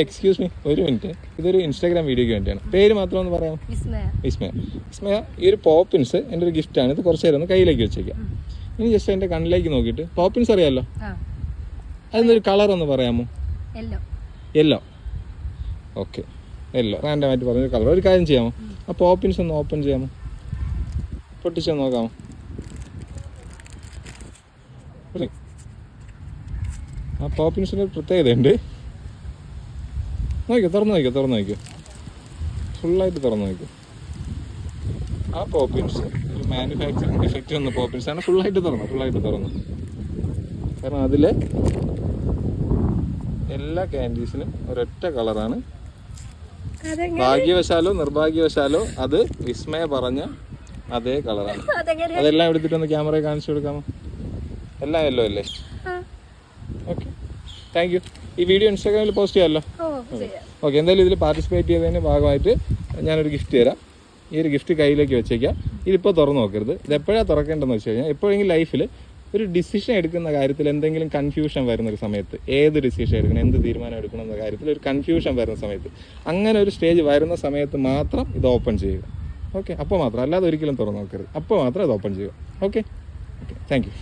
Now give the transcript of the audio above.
Excuse me, ഒരു minute. ഇതൊരു Instagram വീഡിയോയ്ക്ക് വേണ്ടിയാണ്. പേര് മാത്രം ഒന്ന് പറയാമോ? വിസ്മയ. വിസ്മയ, ഈ ഒരു പോപ്പിൻസ് എൻ്റെ ഒരു ഗിഫ്റ്റാണ്. ഇത് കുറച്ച് നേരം ഒന്ന് കയ്യിലേക്ക് വെച്ചേക്കാം. ഇനി ജസ്റ്റ് എൻ്റെ കണ്ണിലേക്ക് നോക്കിയിട്ട്, പോപ്പിൻസ് അറിയാമല്ലോ, അതിനൊരു കളർ ഒന്ന് പറയാമോ? യെല്ലോ. Okay, yellow. റാൻഡമായിട്ട് പറഞ്ഞൊരു കളർ. ഒരു കാര്യം ചെയ്യാമോ, ആ പോപ്പിൻസ് ഒന്ന് ഓപ്പൺ ചെയ്യാമോ? പൊട്ടിച്ചൊന്ന് നോക്കാമോ? ആ പോപ്പിൻസിൻ്റെ ഒരു പ്രത്യേകതയുണ്ട്. നോക്കിയോ, തുറന്നു നോക്കിയോ, ഫുള്ളായിട്ട് തുറന്നു നോക്കിയോ. ആ പോപ്പിൻസ് ഒരു മാനുഫാക്ചറിങ് ഡിഫക്റ്റ് വന്ന പോപ്പിൻസാണ്. ഫുള്ളായിട്ട് തുറന്നു. കാരണം അതിലെ എല്ലാ ക്യാൻഡീസിനും ഒരൊറ്റ കളറാണ്. ഭാഗ്യവശാലോ നിർഭാഗ്യവശാലോ അത് വിസ്മയ പറഞ്ഞ അതേ കളറാണ്. അതെല്ലാം എടുത്തിട്ടൊന്ന് ക്യാമറയെ കാണിച്ചു കൊടുക്കാമോ? എല്ലാം യെല്ലോ അല്ലേ? Okay, thank you. ഈ വീഡിയോ ഇൻസ്റ്റാഗ്രാമിൽ പോസ്റ്റ് ചെയ്യാമല്ലോ? ഓക്കെ, എന്തായാലും ഇതിൽ പാർട്ടിസിപ്പേറ്റ് ചെയ്തതിന് ഭാഗമായിട്ട് ഞാനൊരു ഗിഫ്റ്റ് തരാം. ഈ ഒരു ഗിഫ്റ്റ് കയ്യിലേക്ക് വെച്ചേക്കാം. ഇതിപ്പോൾ തുറന്നു നോക്കരുത്. ഇത് എപ്പോഴാണ് തുറക്കേണ്ടതെന്ന് വെച്ച് കഴിഞ്ഞാൽ, എപ്പോഴെങ്കിലും ലൈഫിൽ ഒരു ഡിസിഷൻ എടുക്കുന്ന കാര്യത്തിൽ എന്തെങ്കിലും കൺഫ്യൂഷൻ വരുന്നൊരു സമയത്ത്, ഏത് ഡിസിഷൻ എടുക്കണം, എന്ത് തീരുമാനം എടുക്കണം എന്ന കാര്യത്തിൽ ഒരു കൺഫ്യൂഷൻ വരുന്ന സമയത്ത്, അങ്ങനെ ഒരു സ്റ്റേജ് വരുന്ന സമയത്ത് മാത്രം ഇത് ഓപ്പൺ ചെയ്യുക. ഓക്കെ, അപ്പോൾ മാത്രം, അല്ലാതെ ഒരിക്കലും തുറന്നു നോക്കരുത്. അപ്പോൾ മാത്രം ഇത് ഓപ്പൺ ചെയ്യുക. Okay, thank you.